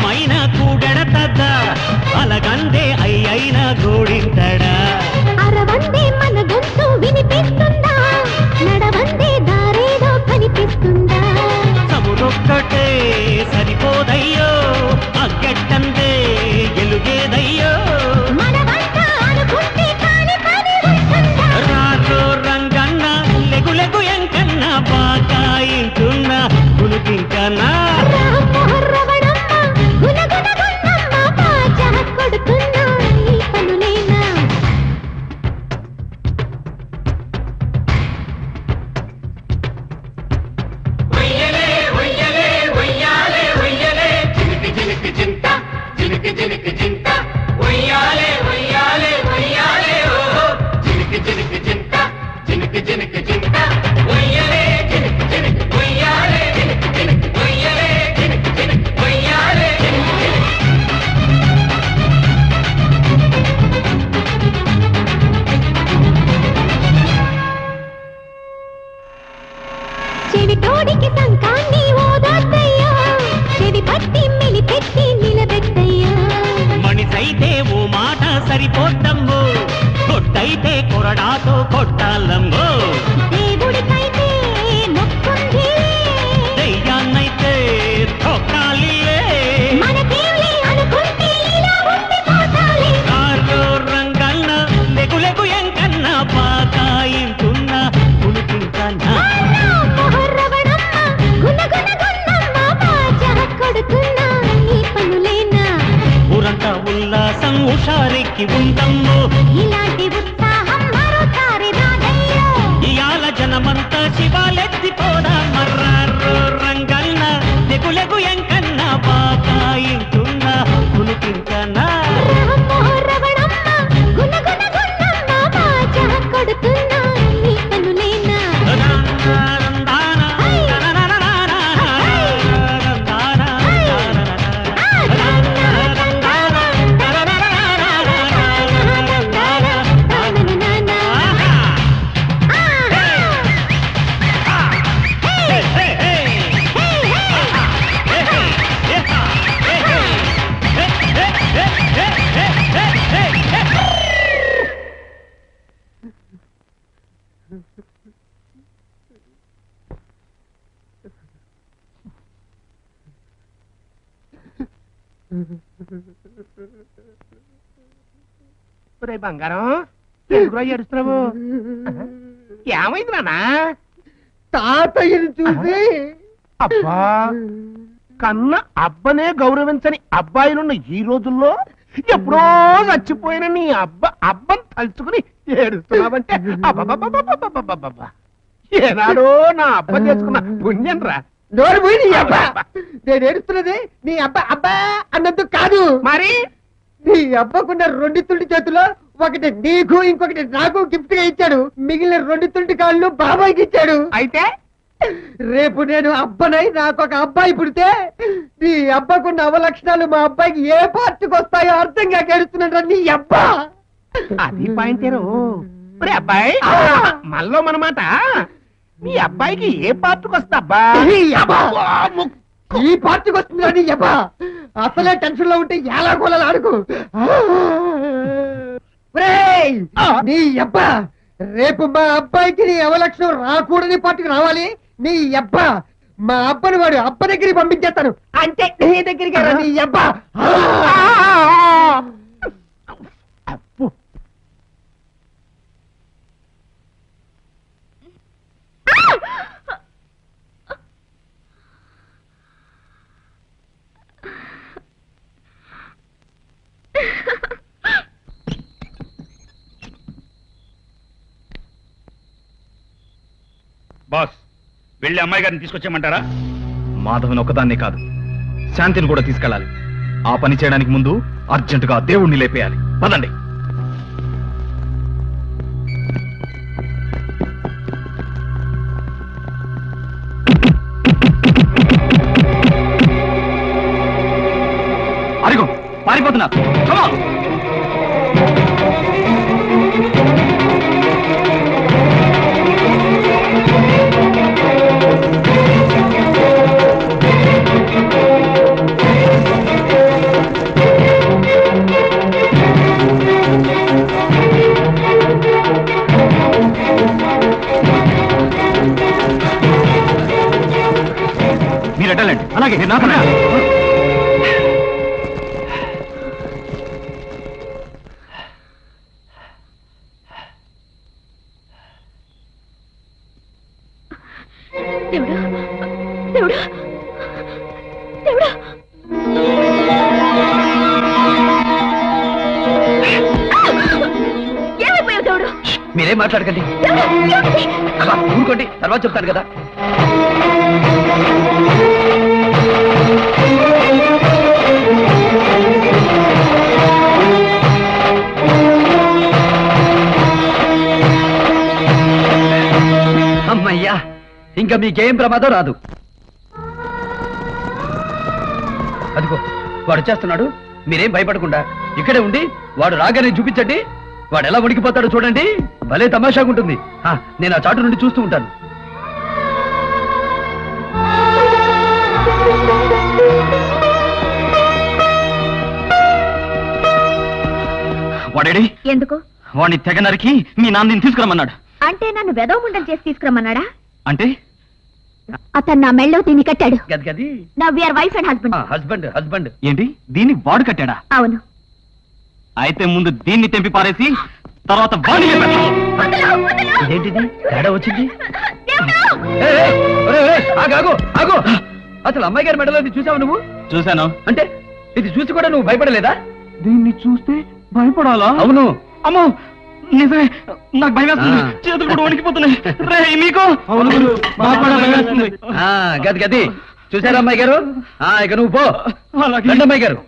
మైన కూడెడతద్ద అలగందే అయ్యైన గోడింతడా అరవందే మన గొంతు వినిపిస్తుందా నడవందే దారేదో కనిపిస్తుందా సముదొక్కటే సరిపోదయ్యో అగ్గట్టందే ఎలుగేదయ్యో మన వంట అనుకుంటే కాని పని ఉంటుందా రాజో రంగన్న లెగులెగు ఎంకన్న బాగా ఇంటున్న గునుకింకన్నా చెవిటోడికి సంకాన్ని ఓదాస్తయ్యా చెవి పట్టి మెలిపెట్టి నిలబెట్టయ్యా మనిషైతే ఓ మాట సరిపోద్దమ్మో కొట్టయితే కొరడాతో కొట్టాలమ్మో దేవుడికైతే మొక్కుంది దెయ్యాన్నైతే తొక్కాలి మనకేలే అనుకుంటే ఇలా ఉండిపోతాలే రాజో రంగన్న లెగులెగు ఎంకన్న బాగా ఇంటున్న గునుకింకన్నా ఉల్లాసం ఉషారెక్కి ఉందమ్మో ఇలాంటి ఉత్సాహం మరోసారి రాదయ్యో ఇయాల జనమంతా శివాలెత్తిపోదా మర్రారో రంగన్న లెగులెగు ఎంకన్న బాగా ఇంటున్న గునుకింకన్నా బంగారం ఎందుకు ఏడుస్తున్నావు ఏమైంది నాన్నా తాతయ్యని చూసి అబ్బా కన్న అబ్బనే గౌరవించని అబ్బాయిలున్న ఈ రోజుల్లో ఎప్పుడో చచ్చిపోయిన నీ అబ్బని తలుచుకుని ఏడుస్తున్నావంటే అబ్బా ఏనాడో నా అబ్బ చేసుకున్న పుణ్యం రా నోరు పోయి నీ అబ్బా నేను ఏడుస్తున్నది నీ అబ్బా అన్నందుకు కాదు మరి నీ అబ్బకున్న 2 తుంటి చేతుల్లో ఒకటి నీకు ఇంకొకటి నాకు గిఫ్ట్ గా ఇచ్చాడు మిగిలిన 2 తుంటి కాళ్ళు బాబాయ్కి ఇచ్చాడు అయితే రేపు నేను అబ్బనై నాకు ఒక అబ్బాయి పుడితే నీ అబ్బకున్న అవలక్షణాలు మా అబ్బాయికి ఏ పార్టీకి వస్తాయో అర్థం కాక ఏడుస్తున్నాడు నీ అబ్బా అది పాయింటేరు అబ్బాయి మనలో మనమాట మీ అబ్బాయికి ఏ పార్టీకి వస్తా అబ్బా ఈ పార్టీకి వస్తుందా నీ అబ్బా అసలే టెన్షన్ లో ఉంటే ఎలా గోళాలు ఆడుకు నీ అబ్బా రేపు మా అబ్బాయికి నీ అవలక్షణం రాకూడని పార్టీకి రావాలి నీ అబ్బా మా అబ్బని వాడు అబ్బ దగ్గరికి పంపించేస్తాను అంటే నీ దగ్గరికి రా నీ అబ్బా బాస్ వెళ్ళి అమ్మాయి గారిని తీసుకొచ్చేయమంటారా? మాధవన్ ఒకదాన్నే కాదు, శాంతిని కూడా తీసుకెళ్ళాలి. ఆ పని చేయడానికి ముందు అర్జెంటుగా దేవుణ్ణి లేపేయాలి. పదండి. అరిగో పారిపోతున్నా. అలాగే నాకు దేవుడా దేవుడా దేవుడా ఏమైపోయావు దేవుడు? మీరేం మాట్లాడకండి ఊరుకోండి, తర్వాత చెప్తాను కదా. అమ్మయ్యా, ఇంకా మీకేం ప్రమాదం రాదు. అదిగో వాడు వచ్చేస్తున్నాడు. మీరేం భయపడకుండా ఇక్కడే ఉండి వాడు రాగానే చూపించండి. వాడు ఎలా ఉడికిపోతాడో చూడండి. భలే తమాషాగా ఉంటుంది. నేను ఆ చాటు నుండి చూస్తూ ఉంటాను. వాడేడి? ఎందుకు? వాడిని తెగ నరికి మీ నాన్నని తీసుకురమ్మన్నాడు. అంటే నన్ను వెదవముండలు చేసి తీసుకురమ్మన్నాడా? అంటే అతను నా మెళ్ళో దీన్ని కట్టాడు. గది నా we are wife and husband. Husband ఏంటి? దీన్ని వాడు కట్టాడా? అవును. అయితే ముందు దీన్ని తెంపి పారేసి తర్వాత వాడిని ఏంటిది తేడా వచ్చింది? ఆగు. అసలు అమ్మాయి గారి మెడలో చూసావు నువ్వు? చూశాను. అంటే ఇది చూసి కూడా నువ్వు భయపడలేదా? దీన్ని చూస్తే భయపడాలా? అవును. అమ్మో నిజమే, నాకు భయం వేస్తుంది. చేతులు కూడా వణికిపోతున్నాయి. మీకు గది చూసారా అమ్మాయి గారు? ఇక నువ్వు పో. అమ్మాయి గారు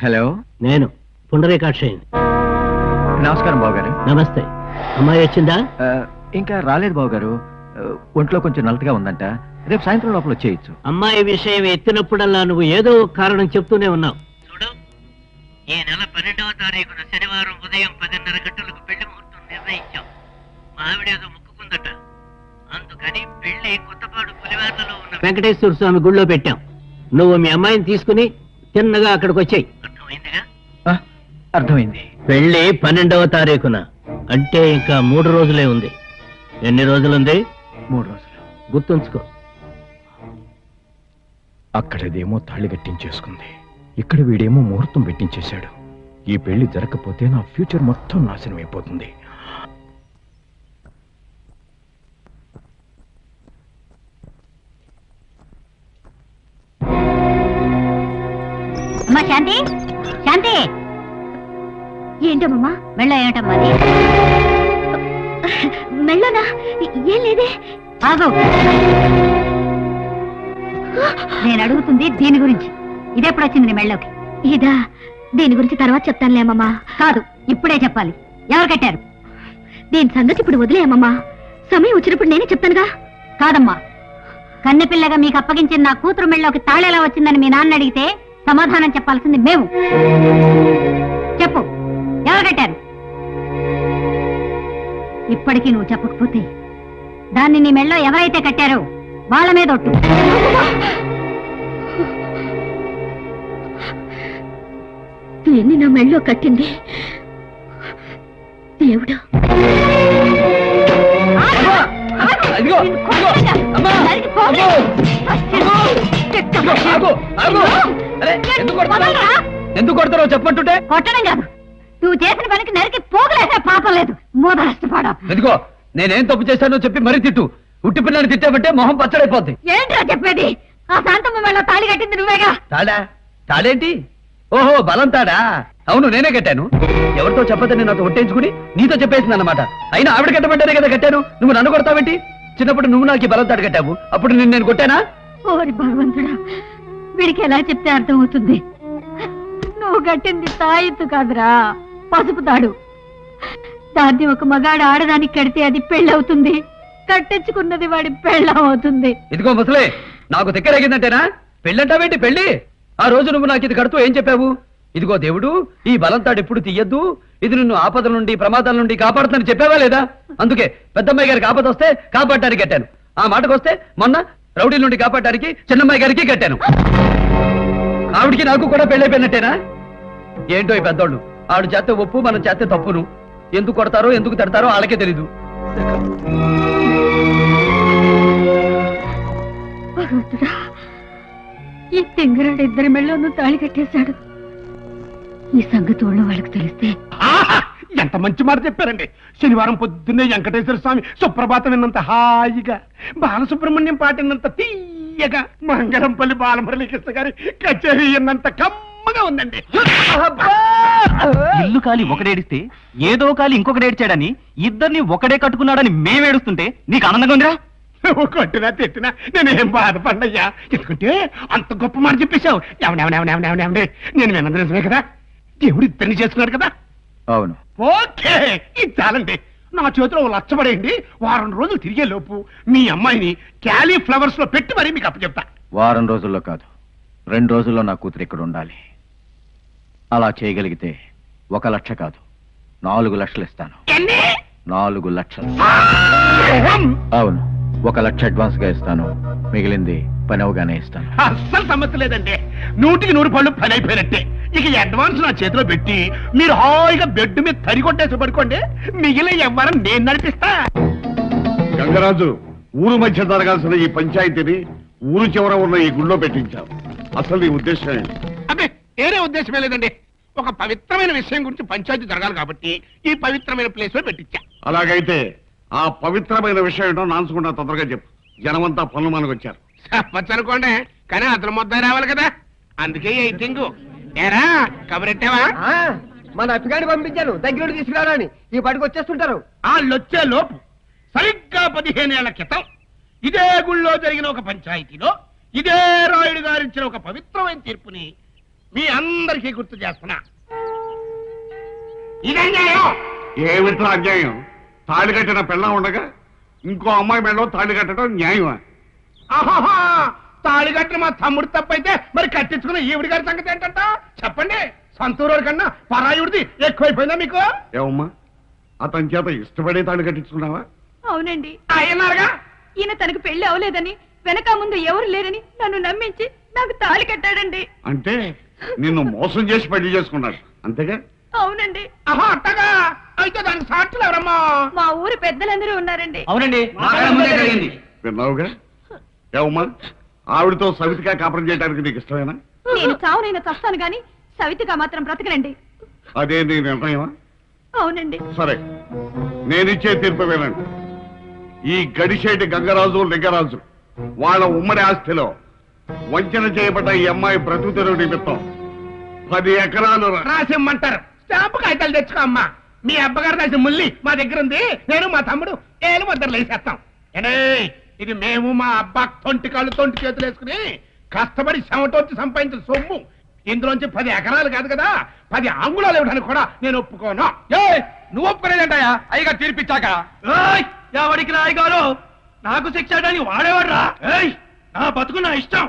హలో, నేను పుండరీకాక్షయ్య. నమస్కారం బావగారు. నమస్తే. అమ్మాయి వచ్చిందా? ఇంకా రాలేదు బావగారు. ఒంట్లో కొంచెం నలతగా ఉందంట. రేపు సాయంత్రం లోపల వచ్చేయచ్చు. అమ్మాయి విషయం ఎత్తినప్పుడల్లా నువ్వు ఏదో కారణం చెప్తూనే ఉన్నావు. చూడు, ఈ నెల 12వ తారీఖున శనివారం ఉదయం 10:30 గంటలకు పెళ్లి ముహూర్తం నిర్ణయించాం. మా ఆవిడేదో ముక్కుకుందట. అందుకని పెళ్లి కొత్తపాడు పులివేర్లలో ఉన్న వెంకటేశ్వర స్వామి గుళ్ళో పెట్టాం. నువ్వు మీ అమ్మాయిని తీసుకుని తిన్నగా అక్కడికి వచ్చాయి. అర్థమైందిగా? అర్థమైంది. పెళ్లి 12వ తారీఖున, అంటే ఇంకా 3 రోజులే ఉంది. ఎన్ని రోజులుంది? 3 రోజులు. గుర్తుంచుకో. అక్కడదేమో తాళి కట్టించేసుకుంది, ఇక్కడ వీడేమో ముహూర్తం పెట్టించేశాడు. ఈ పెళ్లి జరగకపోతే నా ఫ్యూచర్ మొత్తం నాశనం అయిపోతుంది. అమ్మా శాంతి, శాంతి ఏంటమ్మా మెళ్ళ ఏమిటమ్మా అది? మెళ్ళనా? ఏం లేదే. ఆగు, నేను అడుగుతుంది దీని గురించి. ఇదెప్పుడు వచ్చింది నీ మెళ్ళోకి? ఇదా? దీని గురించి తర్వాత చెప్తానులేమమ్మా. కాదు, ఇప్పుడే చెప్పాలి. ఎవరు కట్టారు? దీని సంగతి ఇప్పుడు వదిలేయమ్మా, సమయం వచ్చినప్పుడు నేనే చెప్తానుగా. కాదమ్మా, కన్నెపిల్లగా మీకు అప్పగించిన నా కూతురు మెళ్ళలోకి తాళేలా వచ్చిందని మీ నాన్న అడిగితే సమాధానం చెప్పాల్సింది మేము. చెప్పు, ఎవరు కట్టారు? ఇప్పటికీ నువ్వు చెప్పకపోతే దాన్ని నీ మెళ్ళో ఎవరైతే కట్టారో వాళ్ళ మీద ఒట్టు. దీన్ని నా మెళ్ళో కట్టింది దేవుడు. ఎందుకు కొడతారో చెప్పంటుంటే? కొట్టడం కాదు, నువ్వు చేసిన పనికి నరికి పోగలేసే పాపం లేదు. మోద నష్టపడ. ఎందుకో నేనేం తప్పు చేశానో చెప్పి మరీ తిట్టు. ఉట్టి పిల్లని తిట్టామంటే మొహం పచ్చడైపోద్ది. ఏంట్రా చెప్పేది? ఆ శాంతమ్మ మెళ్ళో తాళి కట్టింది నువ్వేగా. తాడా? తాడేంటి? ఓహో, బలం తాడా? అవును, నేనే కట్టాను. ఎవరితో చెప్పదని నాతో ఒట్టేయించుకుని నీతో చెప్పేసింది అన్నమాట. అయినా ఆవిడ కట్టమంటేనే కదా కట్టాను. నువ్వు నన్ను కొడతావేంటి? చిన్నప్పుడు నువ్వు నాకు బలం తాడు కట్టావు, అప్పుడు నేను కొట్టానా? ఓరి భగవంతుడా, వీడికి ఎలా చెప్తే అర్థం అవుతుంది? నువ్వు కట్టింది తాయెత్తు కాదురా, పసుపు తాడు. దాన్ని ఒక మగాడు ఆడదానికి కడితే అది పెళ్ళవుతుంది, కట్టించుకున్నది వాడి పెళ్ళం అవుతుంది. ఇదిగో ముసలే, నాకు దగ్గరేగిందంటేనా? పెళ్ళంటావేంటి? పెళ్ళి ఆ రోజు నువ్వు నాకు ఇది కడుతూ ఏం చెప్పావు? ఇదిగో దేవుడు, ఈ బలంతాడు ఎప్పుడు తీయద్దు, ఇది నిన్ను ఆపదల నుండి ప్రమాదాల నుండి కాపాడుతుందని చెప్పావా లేదా? అందుకే పెద్దమ్మాయి గారికి ఆపద వస్తే కాపాడటానికి కట్టాను. ఆ మాటకు వస్తే మొన్న రౌడీల నుండి కాపాడటానికి చిన్నమ్మాయి గారికి కట్టాను. ఆవిడికి నాకు కూడా పెళ్ళైపోయినట్టేనా? ఏంటో ఈ పెద్దోళ్ళు, ఆవిడ చేస్తే ఒప్పు, మనం చేస్తే తప్పును. ఎందుకు కొడతారో ఎందుకు తిడతారో వాళ్ళకే తెలీదు. భగవంతుడా, ఈ తెంగరాడు ఇద్దరి మెళ్ళను తాళి కట్టేశాడు. ఈ సంగతి వాళ్ళకి తెలిస్తే. ఎంత మంచి మాట చెప్పారండి. శనివారం పొద్దున్నే వెంకటేశ్వర స్వామి సుప్రభాతం విన్నంత హాయిగా, బాలసుబ్రహ్మణ్యం పాటినంత తీయగా, మంగళంపల్లి బాలమురళీకృష్ణ గారి కచేరీ విన్నంత కమ్మగా ఉందండి. ఇల్లు కాలి ఒకడేడిస్తే ఏదో కాలి ఇంకొకటి ఏడ్చాడని ఇద్దరిని ఒకడే కట్టుకున్నాడని మేమేడుస్తుంటే నీకు ఆనందంగా ఉందిరా? నువ్వు కొట్టినా తిట్టినా నేనేం బాధపడ్డయ్యా. ఎందుకంటే అంత గొప్ప మాట చెప్పేశావు. ఎవడే నేను విన్నది నిజమే కదా. దేవుడు ఇద్దరిని చేసుకున్నాడు కదా. అవును. ఓకే, ఇది చాలండి. నా చేతిలో లచ్చబడేయండి. వారం రోజులు తిరిగే లోపు మీ అమ్మాయిని క్యాలీఫ్లవర్స్ లో పెట్టి మరీ మీకు అప్పచెప్తా. వారం రోజుల్లో కాదు, 2 రోజుల్లో నా కూతురు ఇక్కడ ఉండాలి. అలా చేయగలిగితే 1 లక్ష కాదు, 4 లక్షలు ఇస్తాను. 4 లక్షలు. అవును, 1 లక్ష అడ్వాన్స్ గా ఇస్తాను, మిగిలింది పని అవగానే ఇస్తాను. అస్సలు సమస్య లేదండి. 100కి 100 పళ్ళు పని అయిపోయినట్టే. ఇక అడ్వాన్స్ నా చేతిలో పెట్టి మీరు హాయిగా బెడ్ మీద తరిగొట్టేసి పడుకోండి. మిగిలిన ఎవ్వరం నేను నడిపిస్తా. గంగరాజు, ఊరు మధ్య జరగాల్సిన ఈ పంచాయతీని ఊరు చివర ఉన్న ఈ గుళ్ళో పెట్టించావు. అసలు నీ ఉద్దేశం ఏంటి? అబ్బే, వేరే ఉద్దేశమే లేదండి. ఒక పవిత్రమైన విషయం గురించి పంచాయతీ జరగాలి కాబట్టి ఈ పవిత్రమైన ప్లేస్ లో పెట్టించా. అలాగైతే ఆ పవిత్రమైన విషయం ఏంటో నాన్సుకుంటా తొందరగా చెప్పు. జనమంతా పనులు మనకు వచ్చారు. చెప్పచ్చు అనుకోండి, కానీ అతను మొత్తం రావాలి కదా. అందుకే ఎయిటింగ్. ఏరా కబరెట్టావా? మన అప్పగాని పంపించాను దగ్గర తీసుకురారా అని. ఈ పాటికి వచ్చేస్తుంటారు. వాళ్ళొచ్చే లోపు సరిగ్గా 15 ఏళ్ల క్రితం ఇదే గుళ్ళో జరిగిన ఒక పంచాయతీలో ఇదే రాయుడు గారిచ్చిన ఒక పవిత్రమైన తీర్పుని మీ అందరికీ గుర్తు చేస్తున్నా. ఇదే న్యాయం. ఏమిట్లా అన్యాయం? తాళి కట్టిన పెళ్ళం ఉండగా ఇంకో అమ్మాయి మెడలో తాళి కట్టడం న్యాయమా? ఆహాహా, తాళి కట్టిన మా తమ్ముడు తప్పైతే మరి కట్టించుకున్న ఈవిడి గారి సంగతి ఏంటంట చెప్పండి. సంతూరు కన్నా పరాయుడిది ఎక్కువైపోయిందా మీకు? ఏమమ్మా, అతని చేత ఇష్టపడే తాళి కట్టించుకున్నావా? అవునండి, ఆయన్నారుగా. ఈయన తనకు పెళ్లి అవలేదని, వెనక ముందు ఎవరు లేరని నన్ను నమ్మించి నాకు తాళి కట్టాడండి. అంటే నిన్ను మోసం చేసి పెళ్లి చేసుకున్నాడు అంతేగా? అవునండి. ఆహా, అట్టగా. అయితే దానికి సాక్షులు ఎవరమ్మా? మా ఊరి పెద్దలందరూ ఉన్నారండి. అవునండి, విన్నావుగా. ఏమమ్మా, ఆవిడతో సవితిగా కాపురం చేయడానికి నీకు ఇష్టమేనా? నేను చావునైనా చస్తాను గాని సవితిగా మాత్రం బ్రతకనండి. అదే నీ నిర్ణయమా? అవునండి. సరే, నేనిచ్చే తీర్పు వినండి. ఈ గడిశేటి గంగరాజు లింగరాజు వాళ్ళ ఉమ్మడి ఆస్తిలో వంచన చేయబడ్డ ఈ అమ్మాయి బ్రతుకు తెరువు నిమిత్తం 10 ఎకరాలు రాసిమ్మంటారు. స్టాంపు కాగితాలు తెచ్చుకో అమ్మా. మీ అబ్బగారు రాసిన ముల్లి మా దగ్గర ఉంది. నేను మా తమ్ముడు ఏలు ముద్దరు వేసేస్తాం. ఇది మేము మా అబ్బా తొంటి కాళ్ళు తొంటి చేతులు వేసుకుని కష్టపడి చెమటొచ్చి సంపాదించిన సొమ్ము. ఇందులోంచి 10 ఎకరాలు కాదు కదా, 10 అంగుళాలు ఇవ్వడానికి కూడా నేను ఒప్పుకోను. నువ్వు ఒప్పుకోలేదంటాయా అయ్యగా తీర్పిచ్చాక? ఎవరికి రాయగారు నాకు శిక్ష వాడేవాడ్రా. నా బతుకు నా ఇష్టం.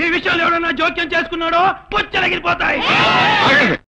ఈ విషయాలు ఎవడన్నా జోక్యం చేసుకున్నాడో పుచ్చలగిరిపోతాయి.